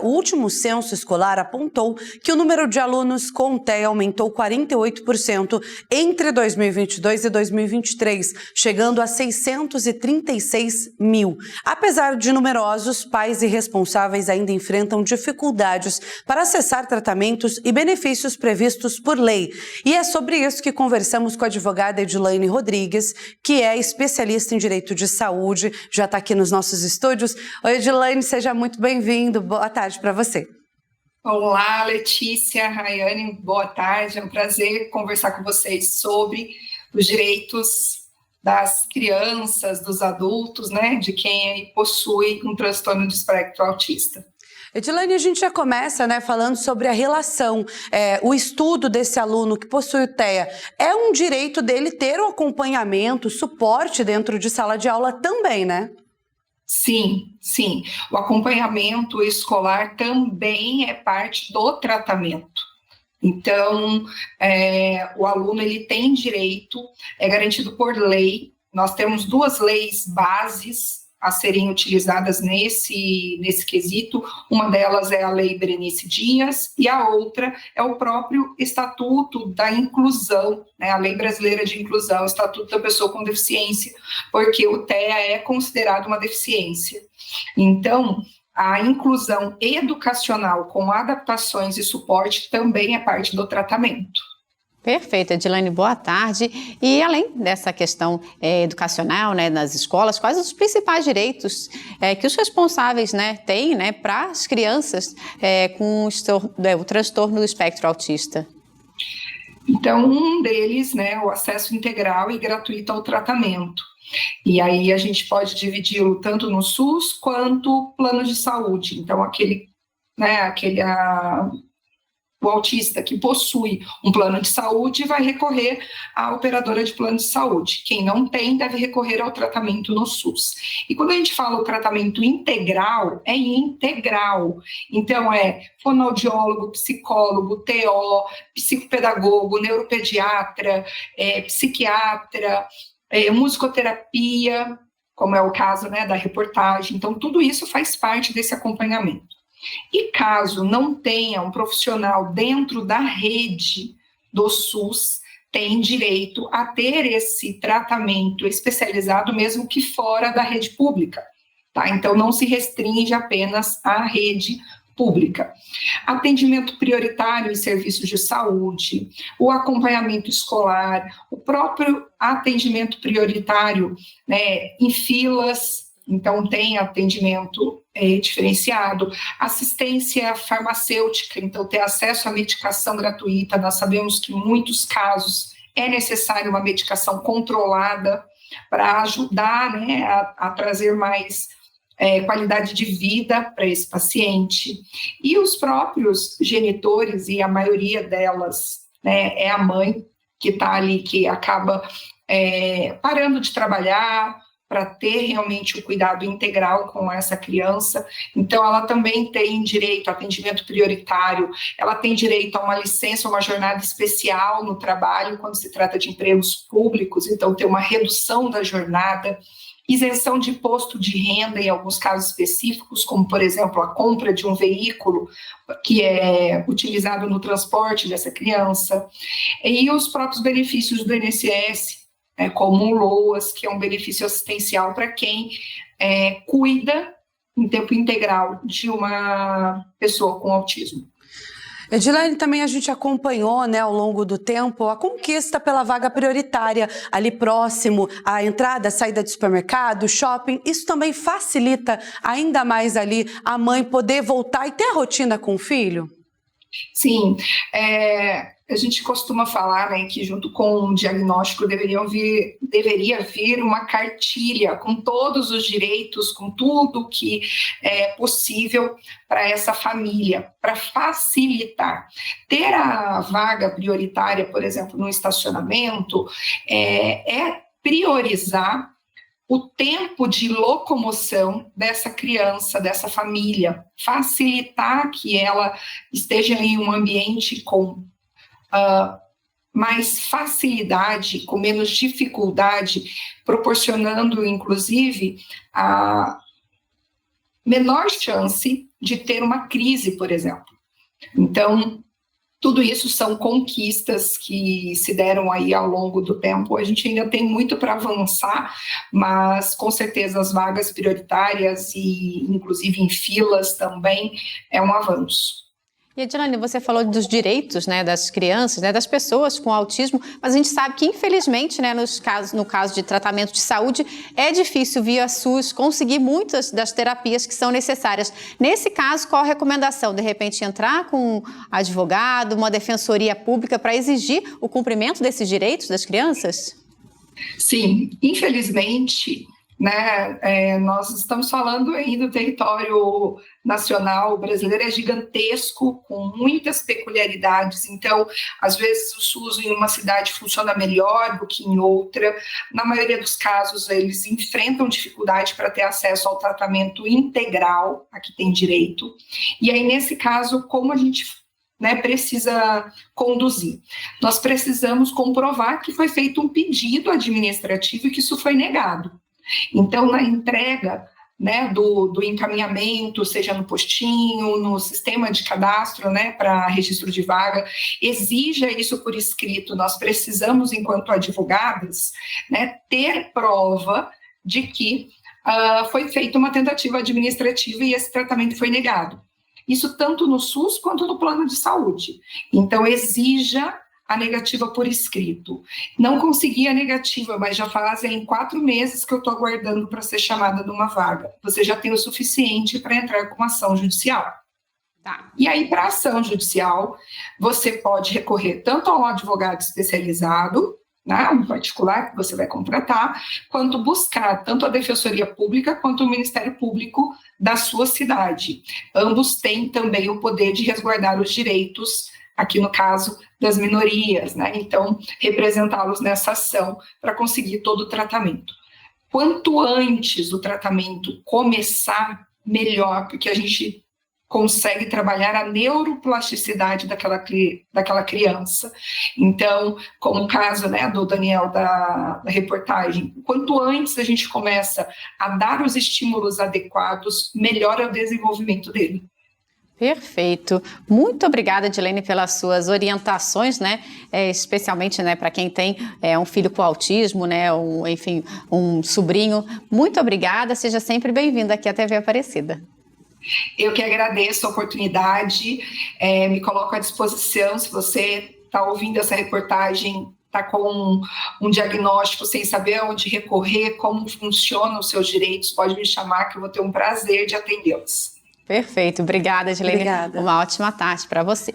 O último censo escolar apontou que o número de alunos com TEA aumentou 48% entre 2022 e 2023, chegando a 636 mil. Apesar de numerosos, pais e responsáveis ainda enfrentam dificuldades para acessar tratamentos e benefícios previstos por lei. E é sobre isso que conversamos com a advogada Edilane Rodrigues, que é especialista em direito de saúde, já está aqui nos nossos estúdios. Oi, Edilane, seja muito bem-vindo. Boa tarde para você. Olá, Letícia, Rayane, boa tarde. É um prazer conversar com vocês sobre os direitos das crianças, dos adultos, né, de quem possui um transtorno de espectro autista. Edilane, a gente já começa, falando sobre a relação, o estudo desse aluno que possui o TEA. É um direito dele ter o acompanhamento, o suporte dentro de sala de aula também, né? Sim. O acompanhamento escolar também é parte do tratamento. Então, o aluno ele tem direito, é garantido por lei. Nós temos duas leis bases a serem utilizadas nesse quesito. Uma delas é a Lei Berenice Dias e a outra é o próprio Estatuto da Inclusão, né, a Lei Brasileira de Inclusão, o Estatuto da Pessoa com Deficiência, porque o TEA é considerado uma deficiência. Então, a inclusão educacional com adaptações e suporte também é parte do tratamento. Perfeito, Edilane, boa tarde. E além dessa questão educacional, nas escolas, quais os principais direitos que os responsáveis têm para as crianças com o transtorno do espectro autista? Então, um deles, o acesso integral e gratuito ao tratamento. E aí a gente pode dividi-lo tanto no SUS quanto plano de saúde. Então, o autista que possui um plano de saúde vai recorrer à operadora de plano de saúde. Quem não tem deve recorrer ao tratamento no SUS. E quando a gente fala o tratamento integral, é integral. Então, é fonoaudiólogo, psicólogo, TO, psicopedagogo, neuropediatra, psiquiatra, musicoterapia, como é o caso da reportagem. Então, tudo isso faz parte desse acompanhamento. E caso não tenha um profissional dentro da rede do SUS, tem direito a ter esse tratamento especializado mesmo que fora da rede pública, tá? Então, não se restringe apenas à rede pública. Atendimento prioritário em serviços de saúde, o acompanhamento escolar, o próprio atendimento prioritário, em filas. Então, tem atendimento diferenciado, assistência farmacêutica, então ter acesso à medicação gratuita. Nós sabemos que em muitos casos é necessário uma medicação controlada para ajudar a trazer mais qualidade de vida para esse paciente. E os próprios genitores, e a maioria delas é a mãe que está ali, que acaba parando de trabalhar, para ter realmente o cuidado integral com essa criança. Então, ela também tem direito a atendimento prioritário, ela tem direito a uma licença, uma jornada especial no trabalho, quando se trata de empregos públicos, então ter uma redução da jornada, isenção de imposto de renda em alguns casos específicos, como, por exemplo, a compra de um veículo que é utilizado no transporte dessa criança, e os próprios benefícios do INSS, como o LOAS, que é um benefício assistencial para quem cuida em tempo integral de uma pessoa com autismo. Edilane, também a gente acompanhou, ao longo do tempo, a conquista pela vaga prioritária, ali próximo à entrada, à saída de supermercado, shopping. Isso também facilita ainda mais ali a mãe poder voltar e ter a rotina com o filho? Sim, a gente costuma falar que junto com o diagnóstico deveria vir uma cartilha com todos os direitos, com tudo que é possível para essa família, para facilitar. Ter a vaga prioritária, por exemplo, no estacionamento, é priorizar o tempo de locomoção dessa criança, dessa família, facilitar que ela esteja em um ambiente com mais facilidade, com menos dificuldade, proporcionando, inclusive, menor chance de ter uma crise, por exemplo. Então, tudo isso são conquistas que se deram aí ao longo do tempo. A gente ainda tem muito para avançar, mas com certeza as vagas prioritárias e inclusive em filas também é um avanço. E, Edilane, você falou dos direitos, né, das crianças, né, das pessoas com autismo, mas a gente sabe que, infelizmente, né, no caso de tratamento de saúde, é difícil, via SUS, conseguir muitas das terapias que são necessárias. Nesse caso, qual a recomendação? De repente, entrar com um advogado, uma defensoria pública para exigir o cumprimento desses direitos das crianças? Sim, infelizmente, né, nós estamos falando aí do território nacional. O brasileiro é gigantesco, com muitas peculiaridades, então, às vezes o SUS em uma cidade funciona melhor do que em outra. Na maioria dos casos, eles enfrentam dificuldade para ter acesso ao tratamento integral a que tem direito, e aí, nesse caso, como a gente precisa conduzir? Nós precisamos comprovar que foi feito um pedido administrativo e que isso foi negado. Então, na entrega do encaminhamento, seja no postinho, no sistema de cadastro para registro de vaga, exija isso por escrito. Nós precisamos, enquanto advogadas, ter prova de que foi feita uma tentativa administrativa e esse tratamento foi negado. Isso tanto no SUS quanto no plano de saúde. Então, exija a negativa por escrito. Não consegui a negativa, mas já fazem 4 meses que eu estou aguardando para ser chamada numa vaga. Você já tem o suficiente para entrar com ação judicial. Tá. E aí, para ação judicial, você pode recorrer tanto a um advogado especializado, um particular que você vai contratar, quanto buscar tanto a Defensoria Pública quanto o Ministério Público da sua cidade. Ambos têm também o poder de resguardar os direitos, aqui no caso das minorias, então representá-los nessa ação para conseguir todo o tratamento. Quanto antes do tratamento começar, melhor, porque a gente consegue trabalhar a neuroplasticidade daquela criança. Então, como o caso do Daniel da reportagem, quanto antes a gente começa a dar os estímulos adequados, melhor é o desenvolvimento dele. Perfeito. Muito obrigada, Edilane, pelas suas orientações, especialmente para quem tem um filho com autismo, um sobrinho. Muito obrigada, seja sempre bem-vinda aqui à TV Aparecida. Eu que agradeço a oportunidade, me coloco à disposição. Se você está ouvindo essa reportagem, está com um diagnóstico sem saber aonde recorrer, como funcionam os seus direitos, pode me chamar que eu vou ter um prazer de atendê-los. Perfeito. Obrigada, Edilane. Obrigada. Uma ótima tarde para você.